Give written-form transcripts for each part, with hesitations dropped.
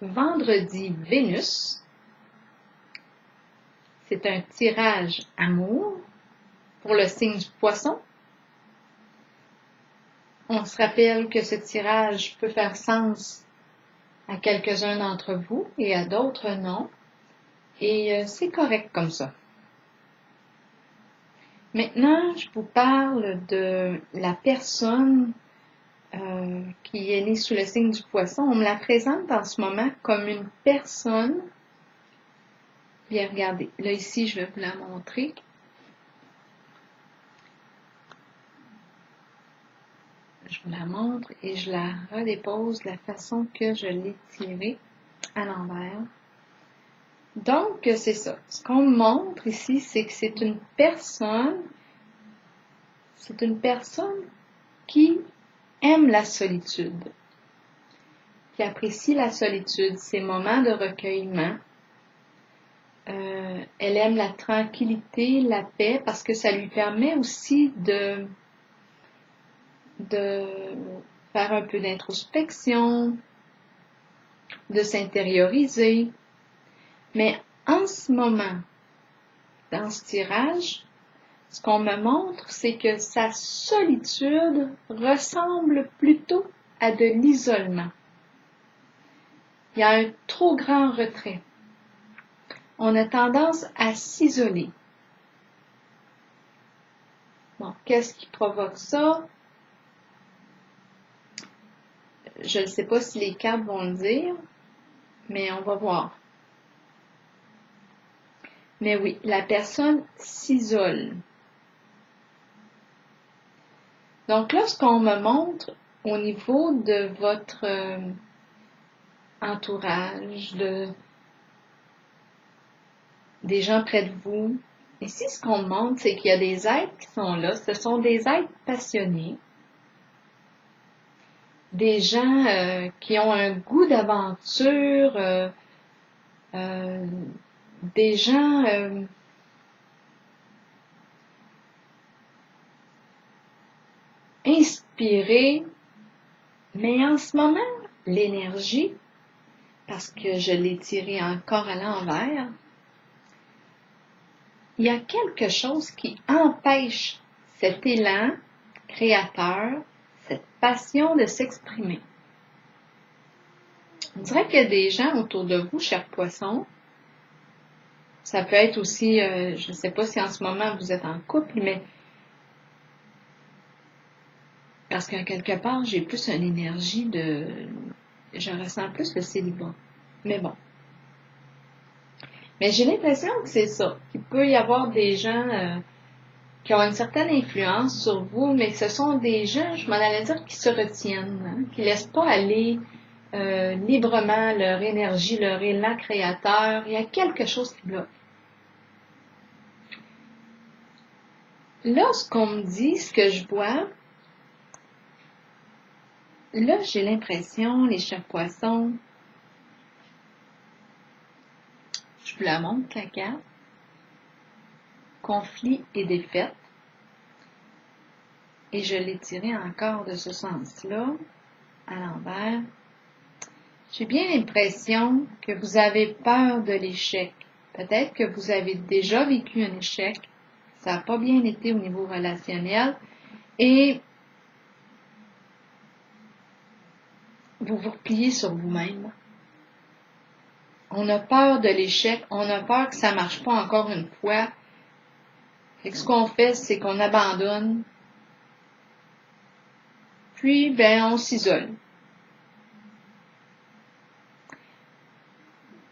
vendredi Vénus. C'est un tirage amour pour le signe du Poisson. On se rappelle que ce tirage peut faire sens à quelques-uns d'entre vous et à d'autres non. Et c'est correct comme ça. Maintenant, je vous parle de la personne qui est née sous le signe du Poisson. On me la présente en ce moment comme une personne. Bien, regardez. Là, ici, je vais vous la montrer. Je vous la montre et je la redépose de la façon que je l'ai tirée à l'envers. Donc, c'est ça. Ce qu'on me montre ici, c'est que c'est une personne qui aime la solitude, qui apprécie la solitude, ces moments de recueillement. Elle aime la tranquillité, la paix, parce que ça lui permet aussi de faire un peu d'introspection, de s'intérioriser. Mais en ce moment, dans ce tirage, ce qu'on me montre, c'est que sa solitude ressemble plutôt à de l'isolement. Il y a un trop grand retrait. On a tendance à s'isoler. Bon, qu'est-ce qui provoque ça? Je ne sais pas si les cartes vont le dire, mais on va voir. Mais oui, la personne s'isole. Donc là, ce qu'on me montre au niveau de votre entourage, des gens près de vous, ici, ce qu'on me montre, c'est qu'il y a des êtres qui sont là. Ce sont des êtres passionnés, des gens qui ont un goût d'aventure, des gens inspirés, mais en ce moment, l'énergie, parce que je l'ai tiré encore à l'envers, il y a quelque chose qui empêche cet élan créateur, cette passion de s'exprimer. On dirait qu'il y a des gens autour de vous, chers poissons. Ça peut être aussi, je ne sais pas si en ce moment vous êtes en couple, mais parce qu'en quelque part, j'ai plus une énergie je ressens plus le célibat. Mais bon. Mais j'ai l'impression que c'est ça. Il peut y avoir des gens qui ont une certaine influence sur vous, mais ce sont des gens, je m'en allais dire, qui se retiennent, hein, qui ne laissent pas aller librement leur énergie, leur élan créateur. Il y a quelque chose qui bloque. Là, ce qu'on me dit, ce que je vois, là, j'ai l'impression, les chers poissons, je vous la montre, la carte, conflit et défaite. Et je l'ai tiré encore de ce sens-là, à l'envers. J'ai bien l'impression que vous avez peur de l'échec. Peut-être que vous avez déjà vécu un échec. Ça n'a pas bien été au niveau relationnel. Et vous vous repliez sur vous-même. On a peur de l'échec. On a peur que ça ne marche pas encore une fois. Et ce qu'on fait, c'est qu'on abandonne. Puis, on s'isole.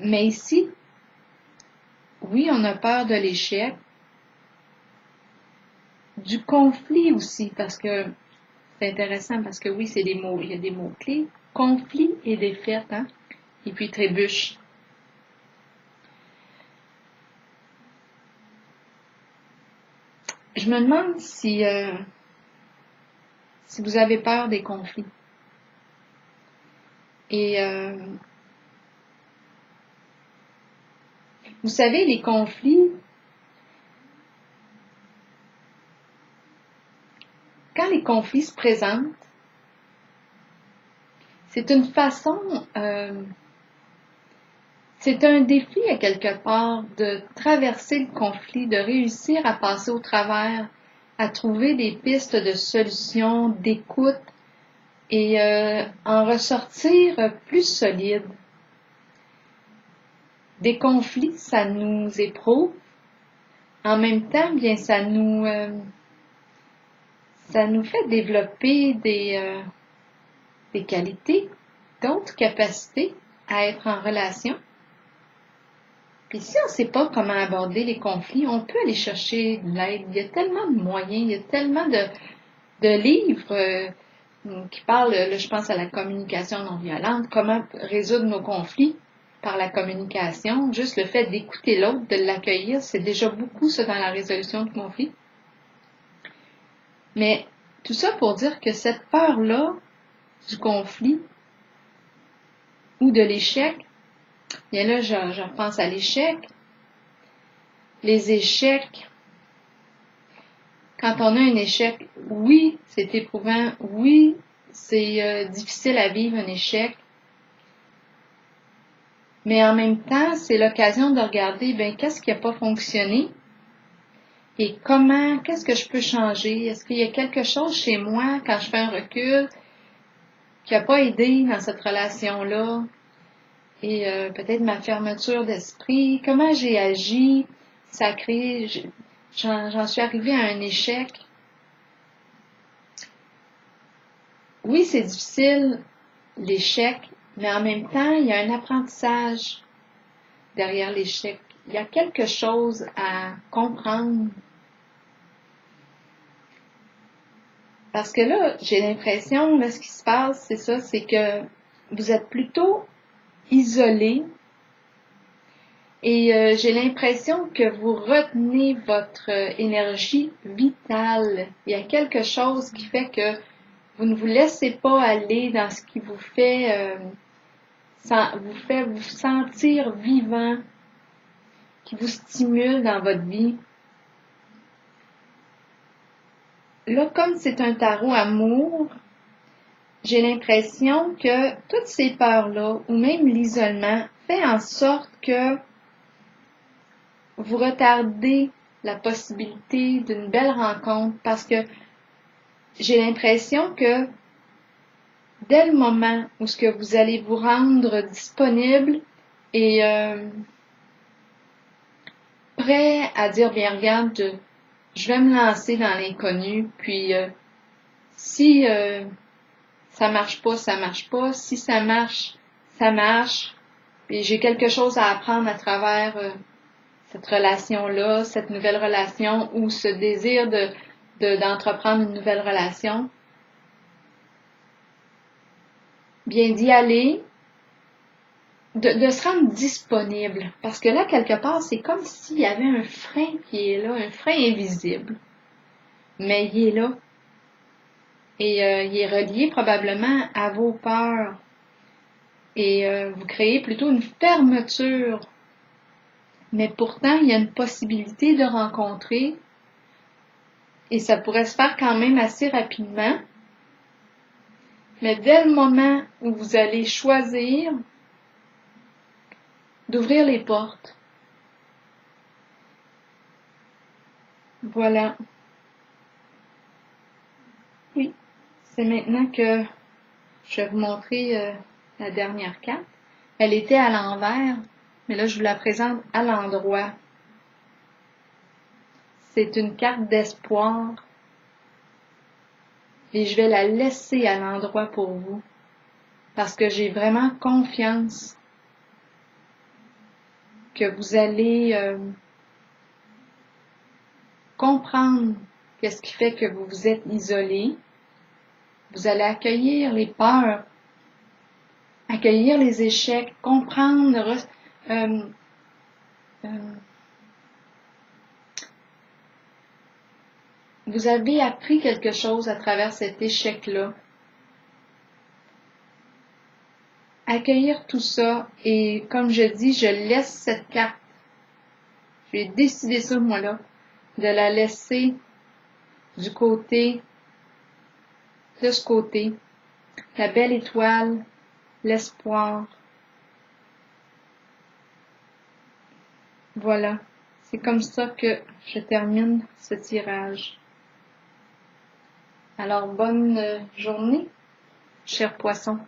Mais ici, oui, on a peur de l'échec, du conflit aussi, parce que c'est intéressant, parce que oui, c'est des mots, il y a des mots-clés. Conflit et défaite, hein? Et puis trébuche. Je me demande si vous avez peur des conflits. Et vous savez, les conflits, quand les conflits se présentent, c'est une façon C'est un défi à quelque part de traverser le conflit, de réussir à passer au travers, à trouver des pistes de solutions, d'écoute et en ressortir plus solide. Des conflits, ça nous éprouve. En même temps, bien, ça nous fait développer des qualités, d'autres capacités à être en relation. Puis si on ne sait pas comment aborder les conflits, on peut aller chercher de l'aide. Il y a tellement de moyens, il y a tellement de livres qui parlent, là, je pense à la communication non violente, comment résoudre nos conflits par la communication. Juste le fait d'écouter l'autre, de l'accueillir, c'est déjà beaucoup ça dans la résolution de conflits. Mais tout ça pour dire que cette peur-là du conflit ou de l'échec, bien là, je pense à l'échec. Les échecs, quand on a un échec, oui, c'est éprouvant, oui, c'est difficile à vivre un échec, mais en même temps, c'est l'occasion de regarder, ben, qu'est-ce qui n'a pas fonctionné et qu'est-ce que je peux changer? Est-ce qu'il y a quelque chose chez moi, quand je fais un recul, qui n'a pas aidé dans cette relation-là? Et peut-être ma fermeture d'esprit, comment j'ai agi, ça a créé, j'en suis arrivée à un échec. Oui, c'est difficile, l'échec, mais en même temps, il y a un apprentissage derrière l'échec. Il y a quelque chose à comprendre. Parce que là, j'ai l'impression, là, ce qui se passe, c'est ça, c'est que vous êtes plutôt isolé et j'ai l'impression que vous retenez votre énergie vitale. Il y a quelque chose qui fait que vous ne vous laissez pas aller dans ce qui vous fait vous sentir vivant, qui vous stimule dans votre vie. Là, comme c'est un tarot amour, j'ai l'impression que toutes ces peurs-là, ou même l'isolement, fait en sorte que vous retardez la possibilité d'une belle rencontre parce que j'ai l'impression que dès le moment où ce que vous allez vous rendre disponible et prêt à dire, bien regarde, je vais me lancer dans l'inconnu, puis si ça marche pas, ça marche pas. Si ça marche, ça marche. Et j'ai quelque chose à apprendre à travers cette relation-là, cette nouvelle relation ou ce désir d'entreprendre une nouvelle relation. Bien d'y aller, de se rendre disponible. Parce que là, quelque part, c'est comme s'il y avait un frein qui est là, un frein invisible. Mais il est là. Et il est relié probablement à vos peurs. Et vous créez plutôt une fermeture. Mais pourtant, il y a une possibilité de rencontrer et ça pourrait se faire quand même assez rapidement. Mais dès le moment où vous allez choisir d'ouvrir les portes, voilà. Oui, c'est maintenant que je vais vous montrer la dernière carte. Elle était à l'envers, mais là je vous la présente à l'endroit. C'est une carte d'espoir et je vais la laisser à l'endroit pour vous parce que j'ai vraiment confiance que vous allez comprendre qu'est-ce qui fait que vous vous êtes isolé. Vous allez accueillir les peurs, accueillir les échecs, comprendre, vous avez appris quelque chose à travers cet échec-là. Accueillir tout ça et comme je dis, je laisse cette carte. J'ai décidé ça, moi là, de la laisser du côté, de ce côté. La belle étoile, l'espoir. Voilà, c'est comme ça que je termine ce tirage. Alors, bonne journée, chers poissons.